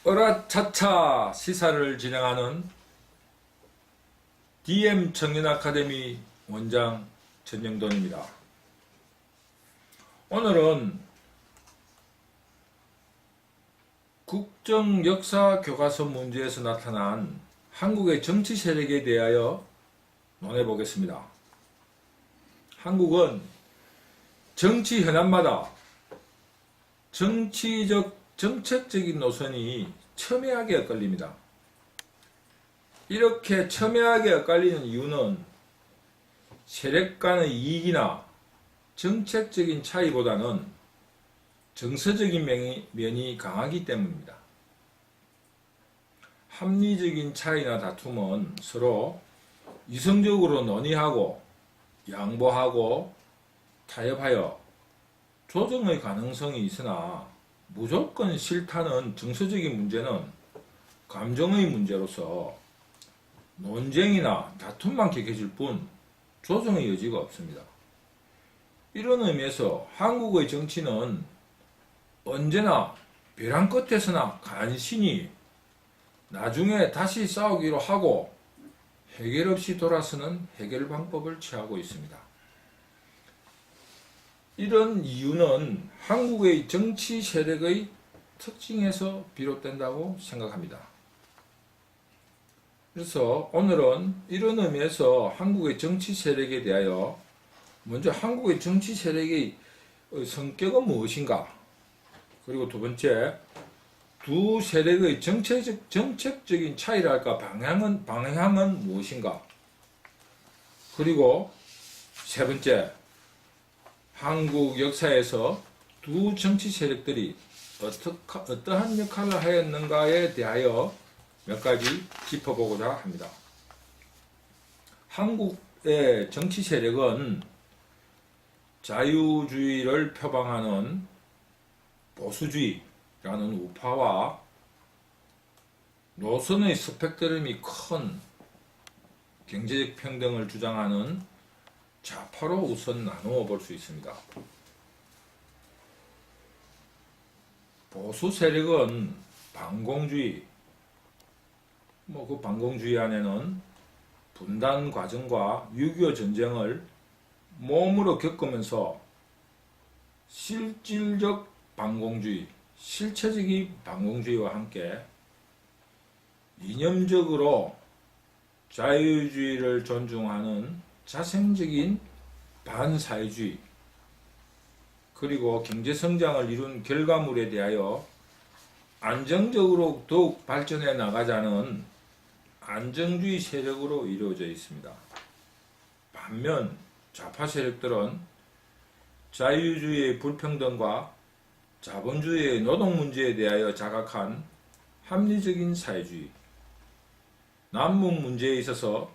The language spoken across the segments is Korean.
어라차차 시사를 진행하는 DM 청년아카데미 원장 전영돈입니다. 오늘은 국정역사교과서 문제에서 나타난 한국의 정치 세력에 대하여 논해 보겠습니다. 한국은 정치 현안마다 정책적인 노선이 첨예하게 엇갈립니다. 이렇게 첨예하게 엇갈리는 이유는 세력 간의 이익이나 정책적인 차이보다는 정서적인 면이 강하기 때문입니다. 합리적인 차이나 다툼은 서로 이성적으로 논의하고 양보하고 타협하여 조정의 가능성이 있으나 무조건 싫다는 정서적인 문제는 감정의 문제로서 논쟁이나 다툼만 격해질 뿐 조정의 여지가 없습니다. 이런 의미에서 한국의 정치는 언제나 벼랑 끝에서나 간신히 나중에 다시 싸우기로 하고 해결 없이 돌아서는 해결 방법을 취하고 있습니다. 이런 이유는 한국의 정치 세력의 특징에서 비롯된다고 생각합니다. 그래서 오늘은 이런 의미에서 한국의 정치 세력에 대하여 먼저 한국의 정치 세력의 성격은 무엇인가, 그리고 두 번째 두 세력의 정책적인 차이랄까 방향은 무엇인가, 그리고 세 번째 한국 역사에서 두 정치 세력들이 어떠한 역할을 하였는가에 대하여 몇 가지 짚어보고자 합니다. 한국의 정치 세력은 자유주의를 표방하는 보수주의라는 우파와 노선의 스펙트럼이 큰 경제적 평등을 주장하는 좌파로 우선 나누어 볼 수 있습니다. 보수 세력은 반공주의, 그 반공주의 안에는 분단 과정과 6.25 전쟁을 몸으로 겪으면서 실질적 반공주의, 실체적인 반공주의와 함께 이념적으로 자유주의를 존중하는 자생적인 반사회주의, 그리고 경제성장을 이룬 결과물에 대하여 안정적으로 더욱 발전해 나가자는 안정주의 세력으로 이루어져 있습니다. 반면 좌파 세력들은 자유주의의 불평등과 자본주의의 노동 문제에 대하여 자각한 합리적인 사회주의, 남북 문제에 있어서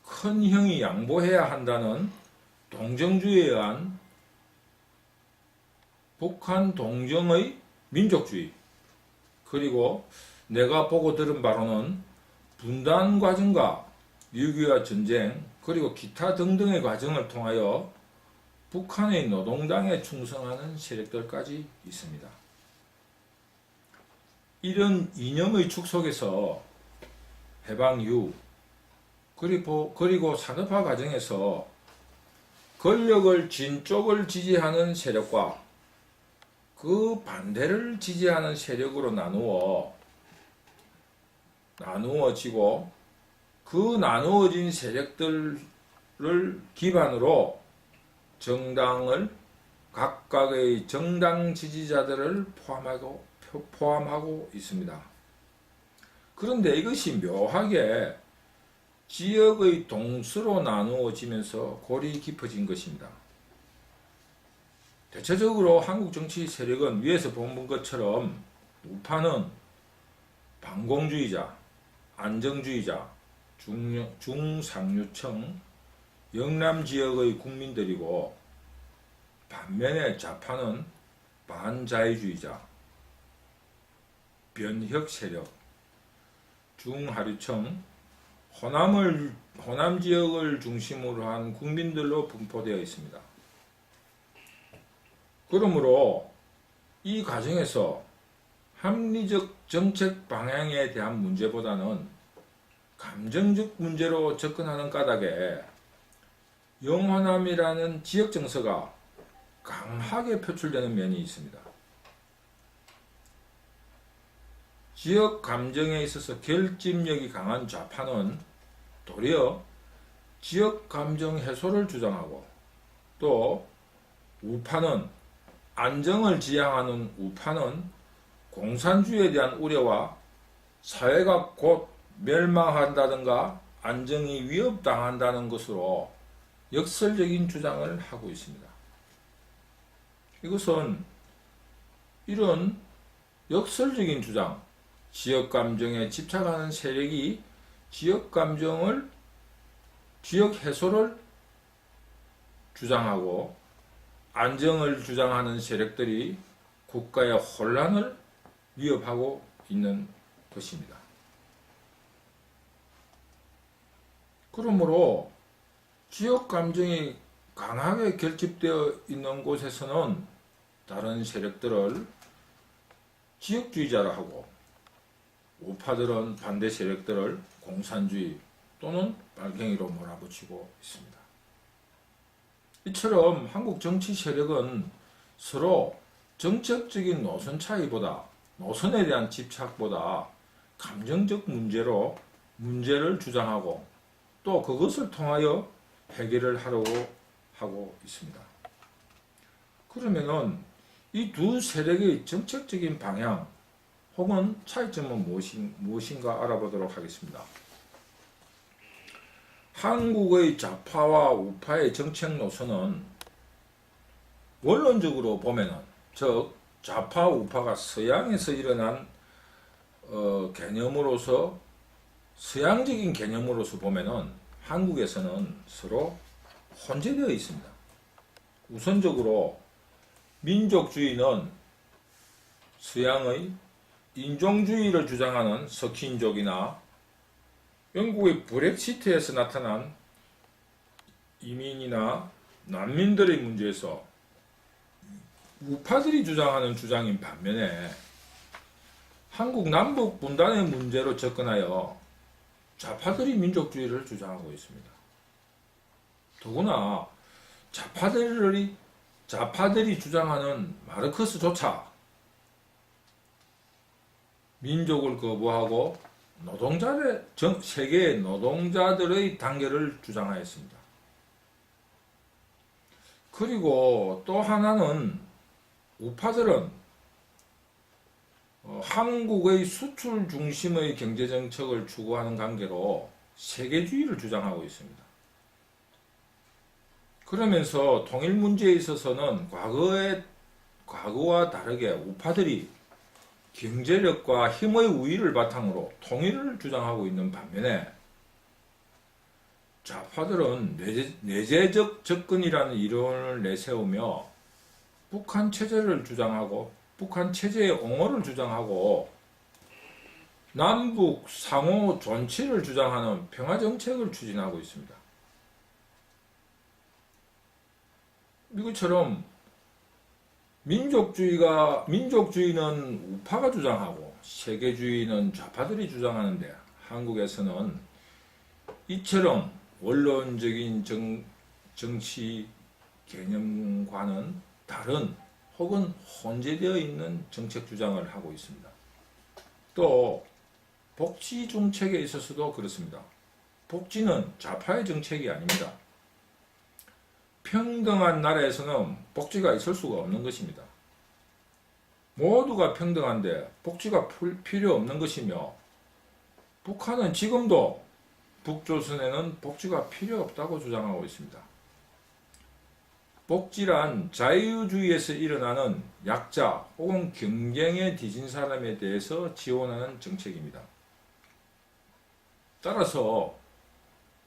큰 형이 양보해야 한다는 동정주의에 의한 북한 동정의 민족주의, 그리고 내가 보고 들은 바로는 분단 과정과 6.25 전쟁, 그리고 기타 등등의 과정을 통하여 북한의 노동당에 충성하는 세력들까지 있습니다. 이런 이념의 축 속에서 해방 이후 그리고 산업화 과정에서 권력을 쥔 쪽을 지지하는 세력과 그 반대를 지지하는 세력으로 나누어지고 그 나누어진 세력들을 기반으로 정당을 각각의 정당 지지자들을 포함하고 있습니다. 그런데 이것이 묘하게 지역의 동수로 나누어지면서 골이 깊어진 것입니다. 대체적으로 한국 정치 세력은 위에서 본 것처럼 우파는 반공주의자, 안정주의자, 중상류층, 영남지역의 국민들이고, 반면에 좌파는 반자유주의자, 변혁 세력, 중하류층, 호남 지역을 중심으로 한 국민들로 분포되어 있습니다. 그러므로 이 과정에서 합리적 정책 방향에 대한 문제보다는 감정적 문제로 접근하는 까닭에 영호남이라는 지역 정서가 강하게 표출되는 면이 있습니다. 지역 감정에 있어서 결집력이 강한 좌파는 도리어 지역 감정 해소를 주장하고, 또 우파는, 안정을 지향하는 우파는 공산주의에 대한 우려와 사회가 곧 멸망한다든가 안정이 위협당한다는 것으로 역설적인 주장을 하고 있습니다. 이것은 이런 역설적인 주장, 지역 감정에 집착하는 세력이 지역 해소를 주장하고 안정을 주장하는 세력들이 국가의 혼란을 위협하고 있는 것입니다. 그러므로 지역 감정이 강하게 결집되어 있는 곳에서는 다른 세력들을 지역주의자라 하고, 우파들은 반대 세력들을 공산주의 또는 빨갱이로 몰아붙이고 있습니다. 이처럼 한국 정치 세력은 서로 정책적인 노선 차이보다, 노선에 대한 집착보다 감정적 문제로 문제를 주장하고, 또 그것을 통하여 해결을 하려고 하고 있습니다. 그러면은 이 두 세력의 정책적인 방향 혹은 차이점은 무엇인가 알아보도록 하겠습니다. 한국의 좌파와 우파의 정책 노선은 원론적으로 보면은, 즉 좌파 우파가 서양에서 일어난 개념으로서, 서양적인 개념으로서 보면은 한국에서는 서로 혼재되어 있습니다. 우선적으로 민족주의는 서양의 인종주의를 주장하는 석인족이나 영국의 브렉시트에서 나타난 이민이나 난민들의 문제에서 우파들이 주장하는 주장인 반면에, 한국 남북 분단의 문제로 접근하여 좌파들이 민족주의를 주장하고 있습니다. 더구나 좌파들이 주장하는 마르크스조차 민족을 거부하고 세계의 노동자들의 단계를 주장하였습니다. 그리고 또 하나는, 우파들은 한국의 수출 중심의 경제정책을 추구하는 관계로 세계주의를 주장하고 있습니다. 그러면서 통일 문제에 있어서는 과거와 다르게 우파들이 경제력과 힘의 우위를 바탕으로 통일을 주장하고 있는 반면에, 좌파들은 내재적 접근이라는 이론을 내세우며 북한 체제를 주장하고, 북한 체제의 옹호를 주장하고, 남북 상호 존치를 주장하는 평화정책을 추진하고 있습니다. 이것처럼 민족주의는 우파가 주장하고 세계주의는 좌파들이 주장하는데, 한국에서는 이처럼 원론적인 정치 개념과는 다른 혹은 혼재되어 있는 정책 주장을 하고 있습니다. 또 복지 정책에 있어서도 그렇습니다. 복지는 좌파의 정책이 아닙니다. 평등한 나라에서는 복지가 있을 수가 없는 것입니다. 모두가 평등한데 복지가 필요 없는 것이며, 북한은 지금도 북조선에는 복지가 필요 없다고 주장하고 있습니다. 복지란 자유주의에서 일어나는 약자 혹은 경쟁에 뒤진 사람에 대해서 지원하는 정책입니다. 따라서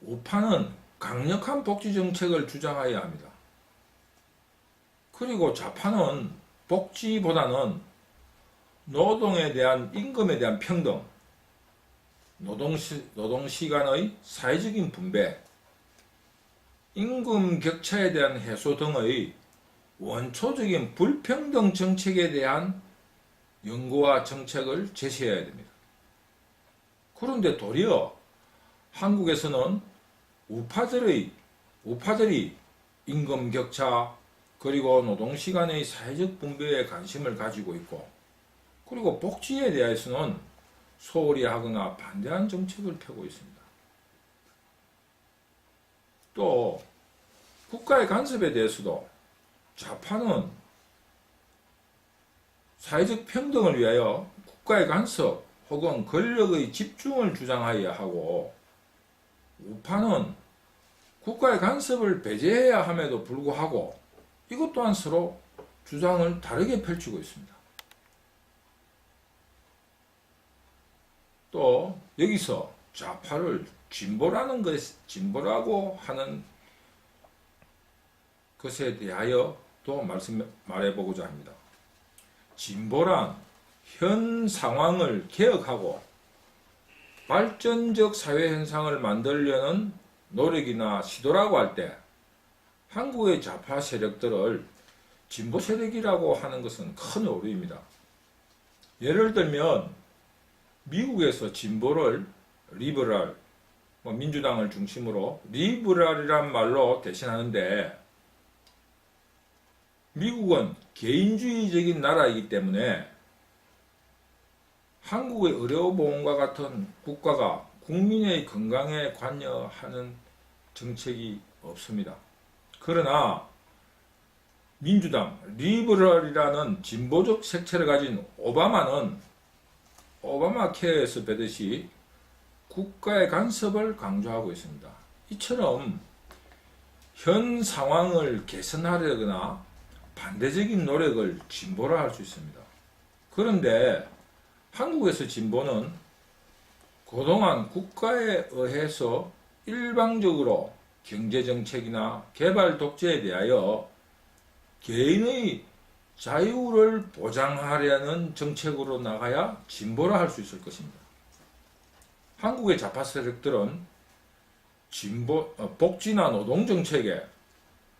우파는 강력한 복지 정책을 주장해야 합니다. 그리고 좌파는 복지보다는 노동에 대한, 임금에 대한 평등, 노동시간의 사회적인 분배, 임금 격차에 대한 해소 등의 원초적인 불평등 정책에 대한 연구와 정책을 제시해야 됩니다. 그런데 도리어 한국에서는 우파들이 임금 격차 그리고 노동시간의 사회적 분배에 관심을 가지고 있고, 그리고 복지에 대해서는 소홀히 하거나 반대한 정책을 펴고 있습니다. 또 국가의 간섭에 대해서도 좌파는 사회적 평등을 위하여 국가의 간섭 혹은 권력의 집중을 주장하여야 하고, 우파는 국가의 간섭을 배제해야 함에도 불구하고 이것 또한 서로 주장을 다르게 펼치고 있습니다. 또 여기서 좌파를 진보라고 하는 것에 대하여 또 말해보고자 합니다. 진보란 현 상황을 개혁하고 발전적 사회 현상을 만들려는 노력이나 시도라고 할 때, 한국의 좌파 세력들을 진보 세력이라고 하는 것은 큰 오류입니다. 예를 들면 미국에서 진보를 리버럴, 민주당을 중심으로 리버럴이란 말로 대신하는데, 미국은 개인주의적인 나라이기 때문에 한국의 의료보험과 같은 국가가 국민의 건강에 관여하는 정책이 없습니다. 그러나 민주당, 리버럴이라는 진보적 색채를 가진 오바마는 오바마 케어에서 뵈듯이 국가의 간섭을 강조하고 있습니다. 이처럼 현 상황을 개선하려거나 반대적인 노력을 진보라 할 수 있습니다. 그런데 한국에서 진보는 그동안 국가에 의해서 일방적으로 경제정책이나 개발 독재에 대하여 개인의 자유를 보장하려는 정책으로 나가야 진보라 할 수 있을 것입니다. 한국의 좌파 세력들은 복지나 노동정책에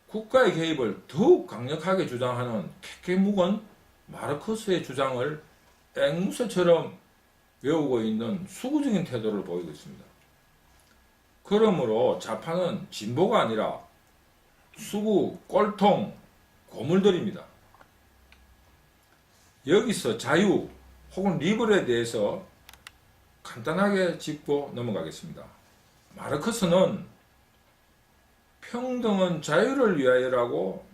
국가의 개입을 더욱 강력하게 주장하는 캐캐묵은 마르크스의 주장을 앵무새처럼 외우고 있는 수구적인 태도를 보이고 있습니다. 그러므로 좌파는 진보가 아니라 수구, 꼴통, 고물들입니다. 여기서 자유 혹은 리버럴에 대해서 간단하게 짚고 넘어가겠습니다. 마르크스는 평등은 자유를 위하여라고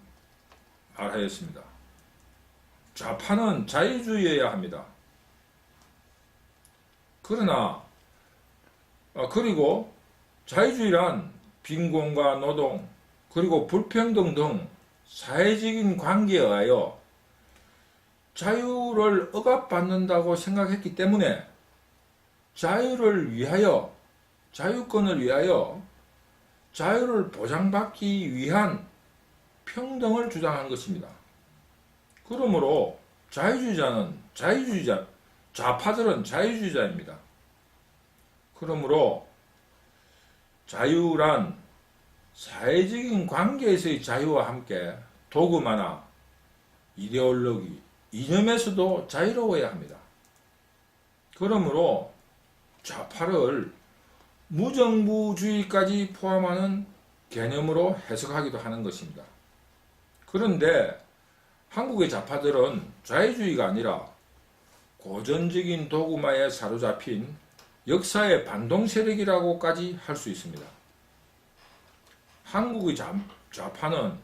말하였습니다. 좌파는 자유주의여야 합니다. 그리고 자유주의란 빈곤과 노동 그리고 불평등 등 사회적인 관계에 의하여 자유를 억압받는다고 생각했기 때문에 자유를 위하여, 자유권을 위하여 자유를 보장받기 위한 평등을 주장한 것입니다. 그러므로 좌파들은 자유주의자입니다. 그러므로 자유란 사회적인 관계에서의 자유와 함께 도그마나 이데올로기, 이념에서도 자유로워야 합니다. 그러므로 좌파를 무정부주의까지 포함하는 개념으로 해석하기도 하는 것입니다. 그런데 한국의 좌파들은 자유주의가 아니라 고전적인 도그마에 사로잡힌 역사의 반동 세력이라고까지 할 수 있습니다. 한국의 좌파는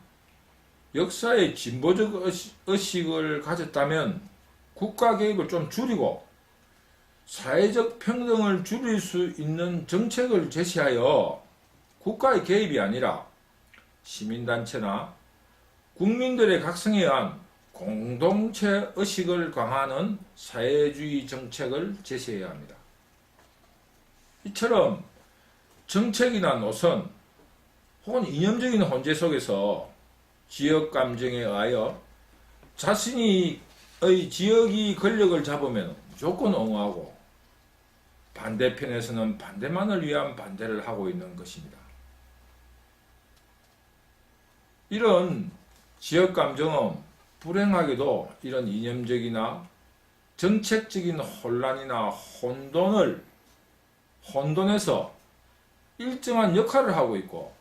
역사의 진보적 의식을 가졌다면 국가 개입을 좀 줄이고 사회적 평등을 줄일 수 있는 정책을 제시하여 국가의 개입이 아니라 시민단체나 국민들의 각성에 의한 공동체 의식을 강화하는 사회주의 정책을 제시해야 합니다. 이처럼 정책이나 노선 혹은 이념적인 혼재 속에서 지역 감정에 의하여 자신의 지역이 권력을 잡으면 무조건 옹호하고 반대편에서는 반대만을 위한 반대를 하고 있는 것입니다. 이런 지역 감정은 불행하게도 이런 이념적이나 정책적인 혼란이나 혼돈에서 일정한 역할을 하고 있고,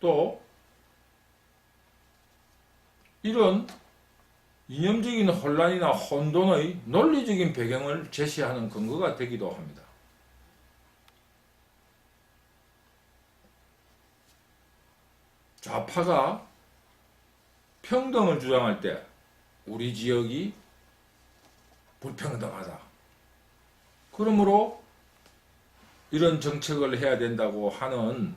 또 이런 이념적인 혼란이나 혼돈의 논리적인 배경을 제시하는 근거가 되기도 합니다. 좌파가 평등을 주장할 때 우리 지역이 불평등하다. 그러므로 이런 정책을 해야 된다고 하는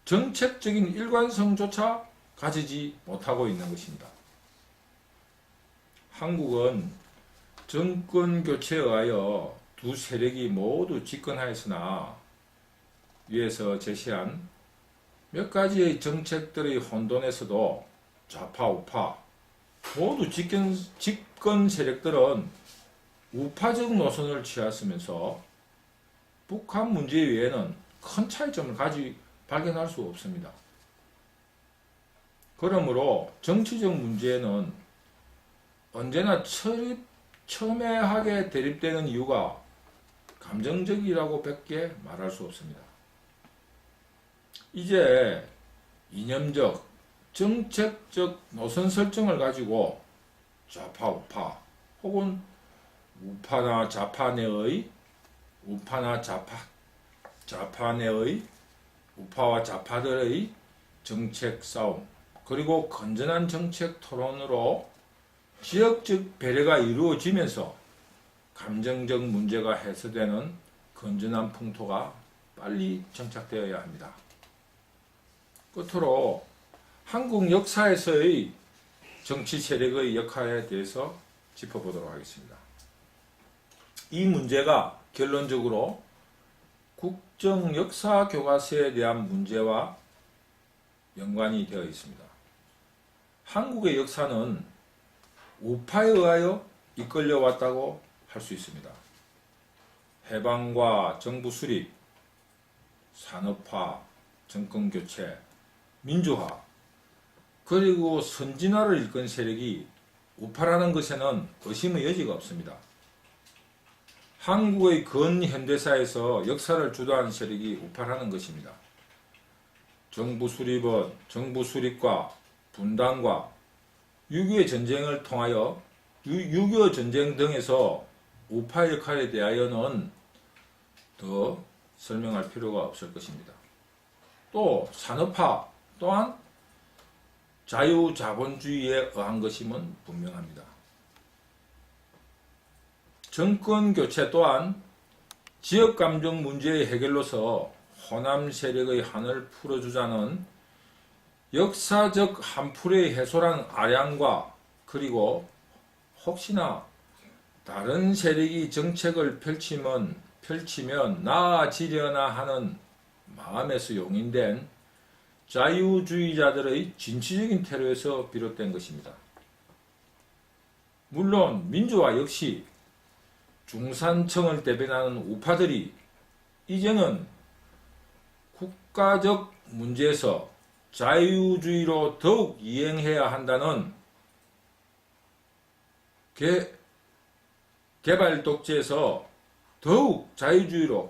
정책적인 일관성조차 가지지 못하고 있는 것입니다. 한국은 정권 교체에 의하여 두 세력이 모두 집권하였으나 위에서 제시한 몇 가지의 정책들의 혼돈에서도 좌파, 우파 모두 집권 세력들은 우파적 노선을 취하면서 북한 문제 외에는 큰 차이점을 발견할 수 없습니다. 그러므로 정치적 문제는 언제나 첨예하게 대립되는 이유가 감정적이라고 밖에 말할 수 없습니다. 이제 이념적, 정책적 노선 설정을 가지고 좌파, 우파 혹은 우파나 좌파 내의 우파와 좌파들의 정책 싸움, 그리고 건전한 정책 토론으로 지역적 배려가 이루어지면서 감정적 문제가 해소되는 건전한 풍토가 빨리 정착되어야 합니다. 끝으로 한국 역사에서의 정치 세력의 역할에 대해서 짚어보도록 하겠습니다. 이 문제가 결론적으로 국정 역사 교과서에 대한 문제와 연관이 되어 있습니다. 한국의 역사는 우파에 의하여 이끌려 왔다고 할 수 있습니다. 해방과 정부 수립, 산업화, 정권 교체, 민주화, 그리고 선진화를 이끈 세력이 우파라는 것에는 의심의 여지가 없습니다. 한국의 근현대사에서 역사를 주도한 세력이 우파라는 것입니다. 정부 수립과 분단과 6.25 전쟁을 통하여 6.25 전쟁 등에서 우파 역할에 대하여는 더 설명할 필요가 없을 것입니다. 또 산업화 또한 자유자본주의에 의한 것임은 분명합니다. 정권 교체 또한 지역감정 문제의 해결로서 호남 세력의 한을 풀어주자는 역사적 한풀의 해소란 아량과, 그리고 혹시나 다른 세력이 정책을 펼치면 나아지려나 하는 마음에서 용인된 자유주의자들의 진취적인 태도에서 비롯된 것입니다. 물론 민주화 역시 중산층을 대변하는 우파들이 이제는 국가적 문제에서 자유주의로 더욱 이행해야 한다는 개발 독재에서 더욱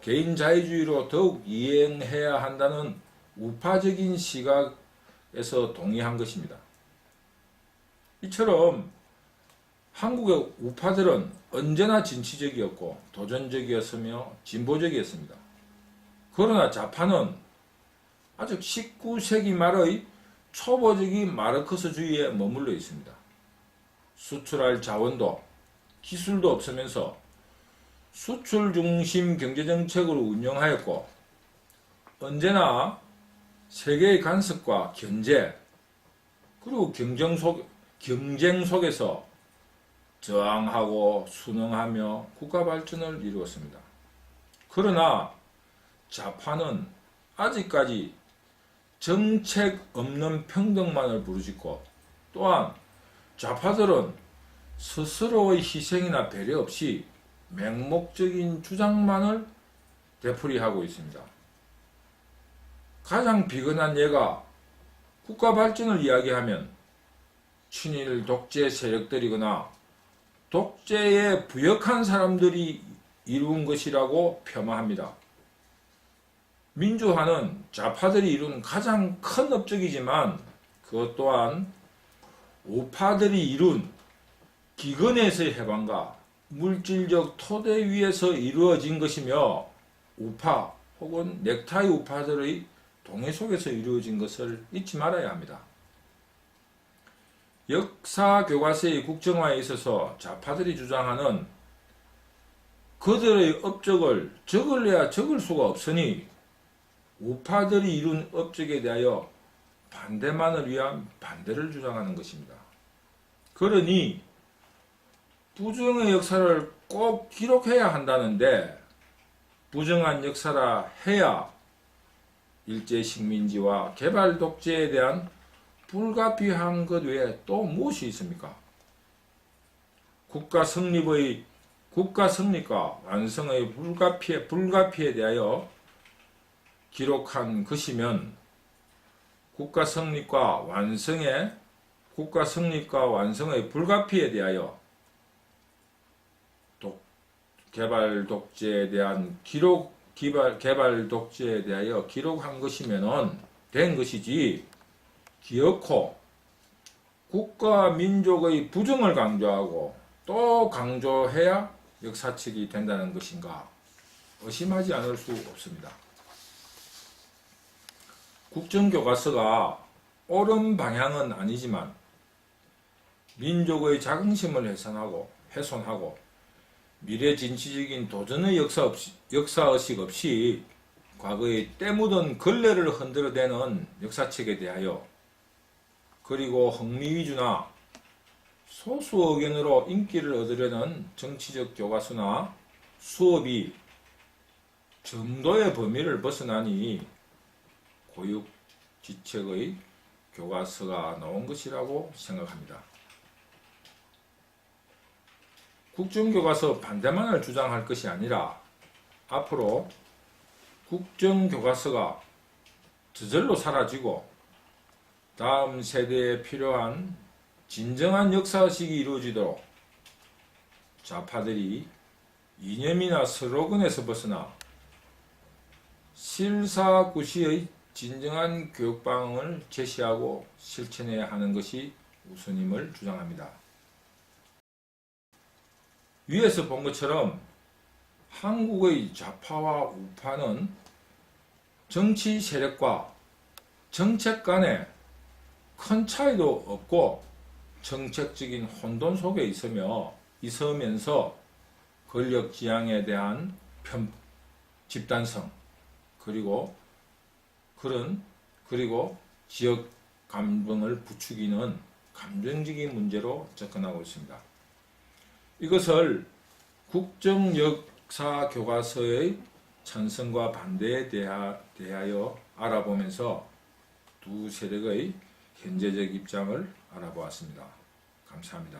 개인 자유주의로 더욱 이행해야 한다는 우파적인 시각에서 동의한 것입니다. 이처럼 한국의 우파들은 언제나 진취적이었고 도전적이었으며 진보적이었습니다. 그러나 좌파는 아직 19세기 말의 초보적인 마르크스주의에 머물러 있습니다. 수출할 자원도 기술도 없으면서 수출 중심 경제정책으로 운영하였고, 언제나 세계의 간섭과 견제 그리고 경쟁 속에서 저항하고 순응하며 국가 발전을 이루었습니다. 그러나 좌파는 아직까지 정책 없는 평등만을 부르짖고, 또한 좌파들은 스스로의 희생이나 배려 없이 맹목적인 주장만을 되풀이하고 있습니다. 가장 비근한 예가 국가 발전을 이야기하면 친일 독재 세력들이거나 독재에 부역한 사람들이 이룬 것이라고 폄하합니다. 민주화는 좌파들이 이룬 가장 큰 업적이지만 그것 또한 우파들이 이룬 기근에서의 해방과 물질적 토대 위에서 이루어진 것이며 우파 혹은 넥타이 우파들의 동해 속에서 이루어진 것을 잊지 말아야 합니다. 역사 교과서의 국정화에 있어서 좌파들이 주장하는 그들의 업적을 적을래야 적을 수가 없으니 우파들이 이룬 업적에 대하여 반대만을 위한 반대를 주장하는 것입니다. 그러니 부정의 역사를 꼭 기록해야 한다는데 부정한 역사라 해야 일제식민지와 개발독재에 대한 불가피한 것 외에 또 무엇이 있습니까? 국가 성립과 완성의 불가피에 대하여 기록한 것이면 국가 성립과 완성의 불가피에 대하여 개발 독재에 대한 개발 독재에 대하여 기록한 것이면은 된 것이지, 기어코 국가 민족의 부정을 강조하고 또 강조해야 역사책이 된다는 것인가 의심하지 않을 수 없습니다. 국정교과서가 옳은 방향은 아니지만 민족의 자긍심을 훼손하고 미래진취적인 도전의 역사의식 없이 과거의 때묻은 걸레를 흔들어대는 역사책에 대하여, 그리고 흥미 위주나 소수 의견으로 인기를 얻으려는 정치적 교과서나 수업이 정도의 범위를 벗어나니 고육지책의 교과서가 나온 것이라고 생각합니다. 국정교과서 반대만을 주장할 것이 아니라 앞으로 국정교과서가 저절로 사라지고 다음 세대에 필요한 진정한 역사의식이 이루어지도록 좌파들이 이념이나 슬로건에서 벗어나 실사구시의 진정한 교육방을 제시하고 실천해야 하는 것이 우선임을 주장합니다. 위에서 본 것처럼 한국의 좌파와 우파는 정치 세력과 정책 간에 큰 차이도 없고 정책적인 혼돈 속에 있으면서 권력지향에 대한 집단성 그리고 지역 감정을 부추기는 감정적인 문제로 접근하고 있습니다. 이것을 국정역사 교과서의 찬성과 반대에 대하여 알아보면서 두 세력의 현재적 입장을 알아보았습니다. 감사합니다.